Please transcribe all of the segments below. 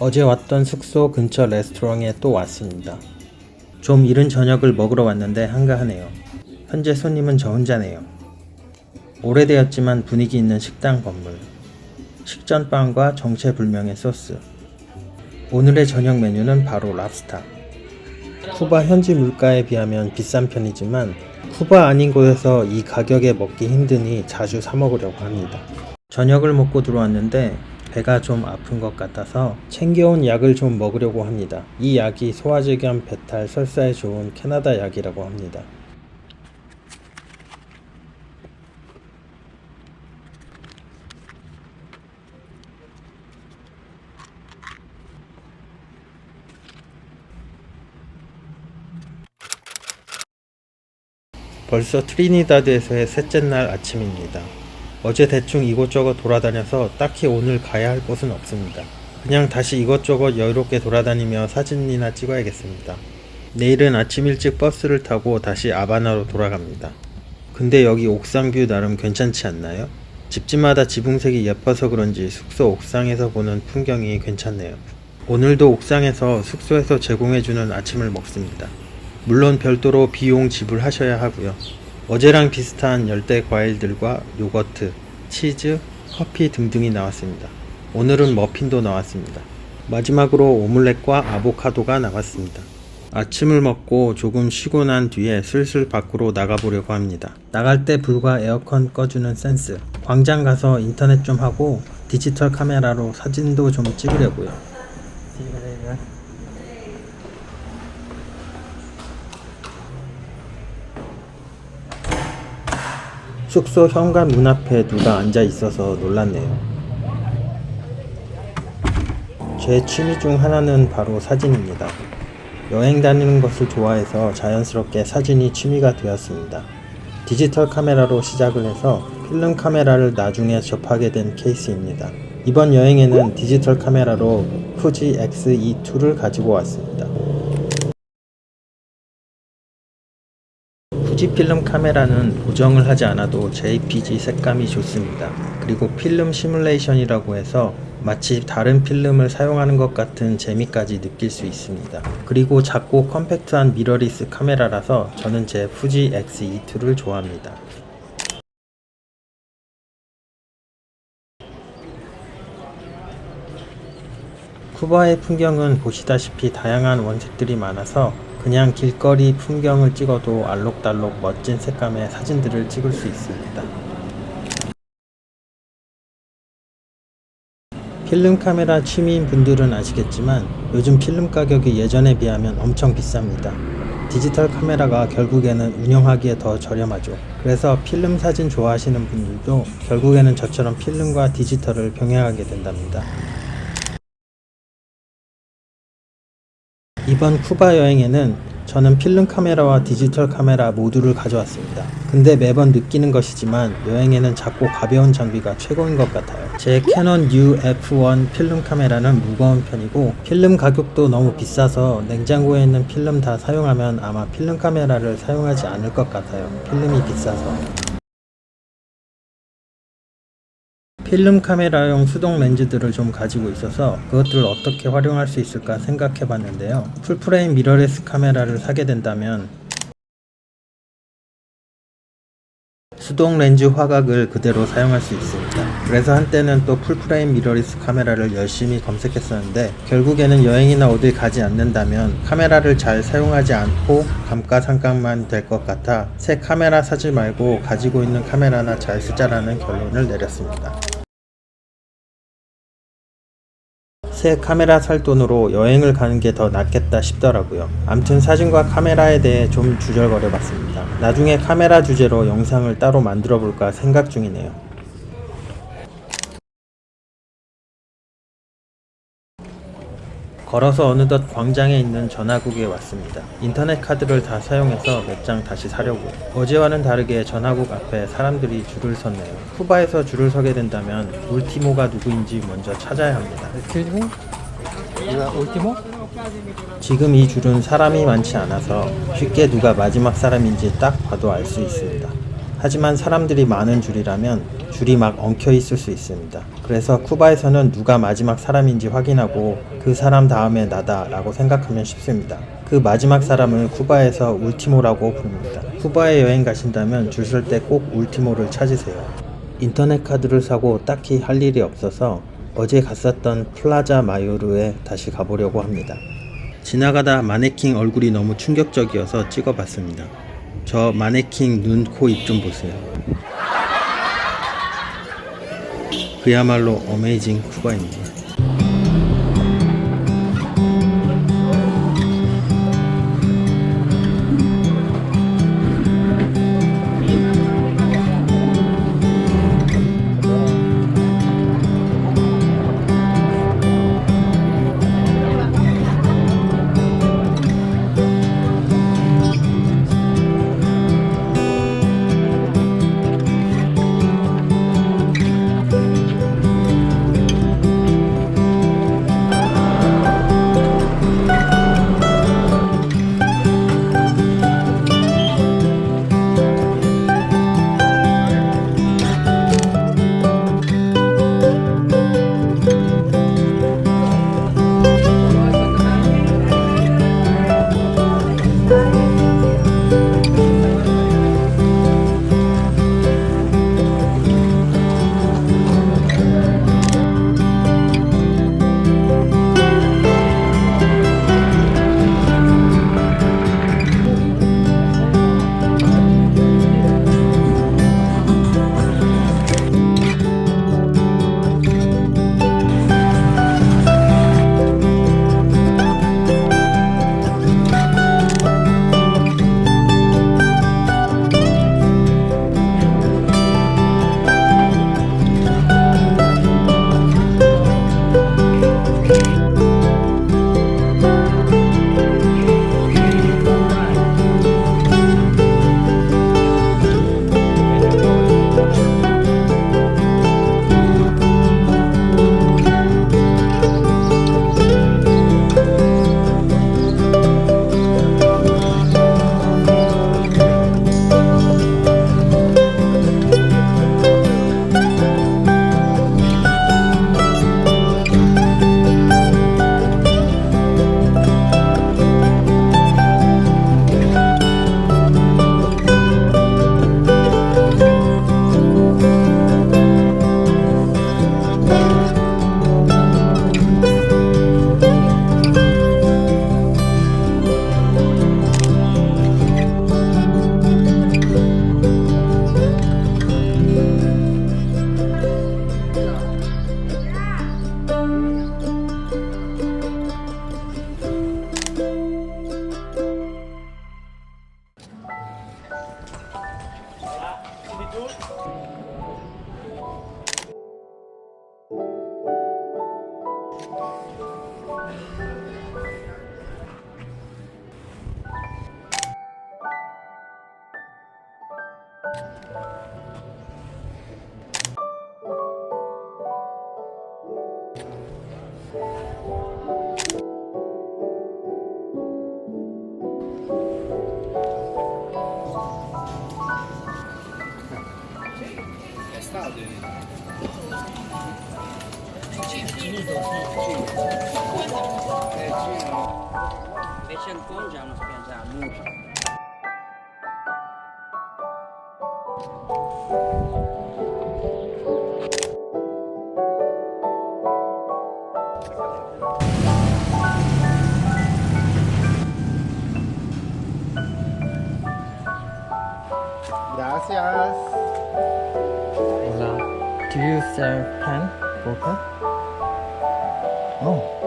어제 왔던 숙소 근처 레스토랑에 또 왔습니다. 좀 이른 저녁을 먹으러 왔는데 한가하네요. 현재 손님은 저 혼자네요. 오래되었지만 분위기 있는 식당 건물. 식전빵과 정체불명의 소스. 오늘의 저녁 메뉴는 바로 랍스타. 쿠바 현지 물가에 비하면 비싼 편이지만 쿠바 아닌 곳에서 이 가격에 먹기 힘드니 자주 사 먹으려고 합니다. 저녁을 먹고 들어왔는데 배가 좀 아픈 것 같아서 챙겨온 약을 좀 먹으려고 합니다. 이 약이 소화제 겸 배탈, 설사에 좋은 캐나다 약이라고 합니다. 벌써 트리니다드에서의 셋째 날 아침입니다. 어제 대충 이곳저곳 돌아다녀서 딱히 오늘 가야 할 곳은 없습니다. 그냥 다시 이것저것 여유롭게 돌아다니며 사진이나 찍어야겠습니다. 내일은 아침 일찍 버스를 타고 다시 아바나로 돌아갑니다. 근데 여기 옥상 뷰 나름 괜찮지 않나요? 집집마다 지붕색이 예뻐서 그런지 숙소 옥상에서 보는 풍경이 괜찮네요. 오늘도 옥상에서 숙소에서 제공해주는 아침을 먹습니다. 물론 별도로 비용 지불하셔야 하고요. 어제랑 비슷한 열대 과일들과 요거트, 치즈, 커피 등등이 나왔습니다. 오늘은 머핀도 나왔습니다. 마지막으로 오믈렛과 아보카도가 나왔습니다. 아침을 먹고 조금 쉬고 난 뒤에 슬슬 밖으로 나가보려고 합니다. 나갈 때 불과 에어컨 꺼주는 센스. 광장 가서 인터넷 좀 하고 디지털 카메라로 사진도 좀 찍으려고요. 숙소 현관 문 앞에 누가 앉아 있어서 놀랐네요. 제 취미 중 하나는 바로 사진입니다. 여행 다니는 것을 좋아해서 자연스럽게 사진이 취미가 되었습니다. 디지털 카메라로 시작을 해서 필름 카메라를 나중에 접하게 된 케이스입니다. 이번 여행에는 디지털 카메라로 fuji X-E2를 가지고 왔습니다. 후지필름 카메라는 보정을 하지 않아도 JPG 색감이 좋습니다. 그리고 필름 시뮬레이션이라고 해서 마치 다른 필름을 사용하는 것 같은 재미까지 느낄 수 있습니다. 그리고 작고 컴팩트한 미러리스 카메라라서 저는 제 fuji X-E2를 좋아합니다. 쿠바의 풍경은 보시다시피 다양한 원색들이 많아서 그냥 길거리 풍경을 찍어도 알록달록 멋진 색감의 사진들을 찍을 수 있습니다. 필름 카메라 취미인 분들은 아시겠지만 요즘 필름 가격이 예전에 비하면 엄청 비쌉니다. 디지털 카메라가 결국에는 운영하기에 더 저렴하죠. 그래서 필름 사진 좋아하시는 분들도 결국에는 저처럼 필름과 디지털을 병행하게 된답니다. 이번 쿠바 여행에는 저는 필름 카메라와 디지털 카메라 모두를 가져왔습니다. 근데 매번 느끼는 것이지만 여행에는 작고 가벼운 장비가 최고인 것 같아요. 제 캐논 UF1 필름 카메라는 무거운 편이고 필름 가격도 너무 비싸서 냉장고에 있는 필름 다 사용하면 아마 필름 카메라를 사용하지 않을 것 같아요. 필름이 비싸서. 필름 카메라용 수동 렌즈들을 좀 가지고 있어서 그것들을 어떻게 활용할 수 있을까 생각해 봤는데요. 풀프레임 미러리스 카메라를 사게 된다면 수동 렌즈 화각을 그대로 사용할 수 있습니다. 그래서 한때는 또 풀프레임 미러리스 카메라를 열심히 검색했었는데 결국에는 여행이나 어딜 가지 않는다면 카메라를 잘 사용하지 않고 감가상각만 될 것 같아 새 카메라 사지 말고 가지고 있는 카메라나 잘 쓰자라는 결론을 내렸습니다. 새 카메라 살 돈으로 여행을 가는 게 더 낫겠다 싶더라고요. 암튼 사진과 카메라에 대해 좀 주절거려 봤습니다. 나중에 카메라 주제로 영상을 따로 만들어 볼까 생각 중이네요. 걸어서 어느덧 광장에 있는 전화국에 왔습니다. 인터넷 카드를 다 사용해서 몇 장 다시 사려고요. 어제와는 다르게 전화국 앞에 사람들이 줄을 섰네요. 쿠바에서 줄을 서게 된다면 울티모가 누구인지 먼저 찾아야 합니다. 울티모? 지금 이 줄은 사람이 많지 않아서 쉽게 누가 마지막 사람인지 딱 봐도 알 수 있습니다. 하지만 사람들이 많은 줄이라면 줄이 막 엉켜 있을 수 있습니다. 그래서 쿠바에서는 누가 마지막 사람인지 확인하고 그 사람 다음에 나다 라고 생각하면 쉽습니다. 그 마지막 사람을 쿠바에서 울티모라고 부릅니다. 쿠바에 여행 가신다면 줄 설 때 꼭 울티모를 찾으세요. 인터넷 카드를 사고 딱히 할 일이 없어서 어제 갔었던 플라자 마요르에 다시 가보려고 합니다. 지나가다 마네킹 얼굴이 너무 충격적이어서 찍어봤습니다. 저 마네킹 눈, 코, 입 좀 보세요. 그야말로 어메이징 쿠바입니다. Invece ancora già una spiaggia nuda. Gracias. Hola. Do you serve pen? Vodka? Oh.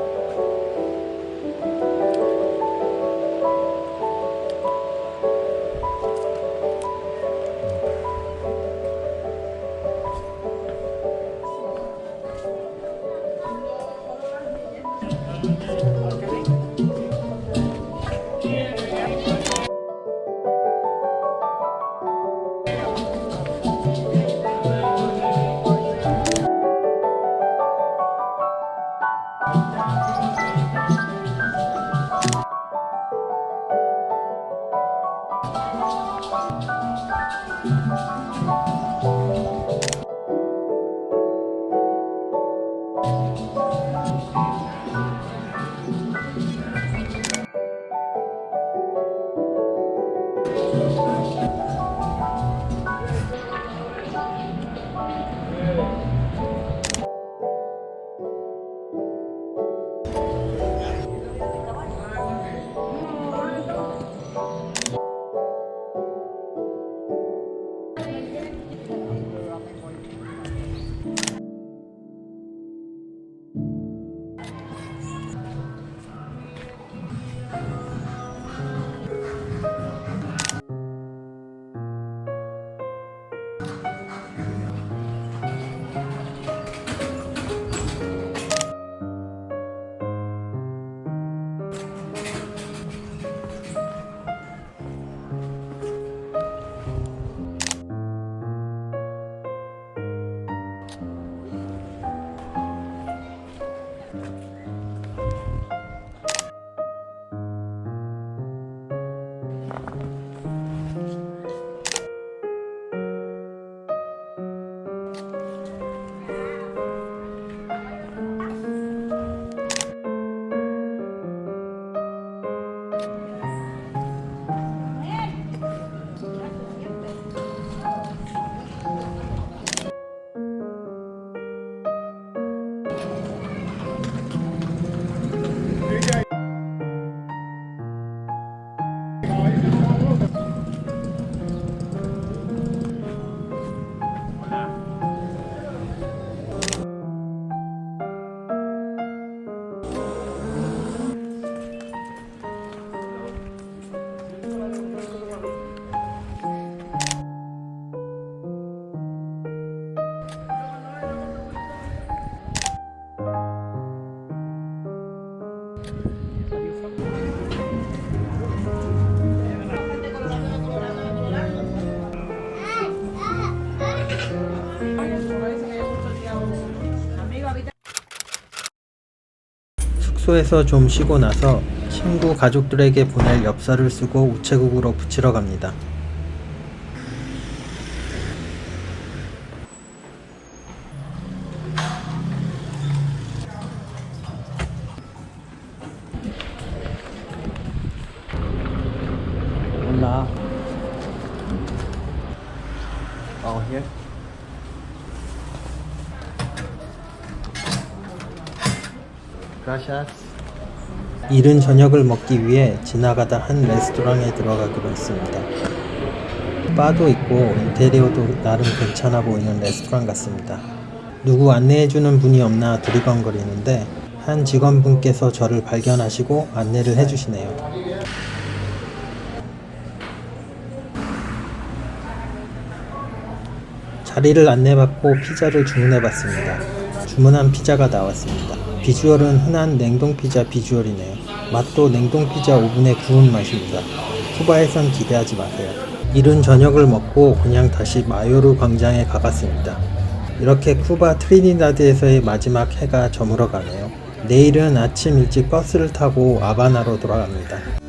숙소에서 좀 쉬고 나서 친구 가족들에게 보낼 엽서를 쓰고 우체국으로 붙이러 갑니다. Hola. Oh, here. Gracias. 이른 저녁을 먹기 위해 지나가다 한 레스토랑에 들어가기로 했습니다. 바도 있고 인테리어도 나름 괜찮아 보이는 레스토랑 같습니다. 누구 안내해주는 분이 없나 두리번거리는데 한 직원분께서 저를 발견하시고 안내를 해주시네요. 자리를 안내받고 피자를 주문해봤습니다. 주문한 피자가 나왔습니다. 비주얼은 흔한 냉동피자 비주얼이네요. 맛도 냉동피자 오븐에 구운 맛입니다. 쿠바에선 기대하지 마세요. 이른 저녁을 먹고 그냥 다시 마요르 광장에 가봤습니다. 이렇게 쿠바 트리니다드에서의 마지막 해가 저물어 가네요. 내일은 아침 일찍 버스를 타고 아바나로 돌아갑니다.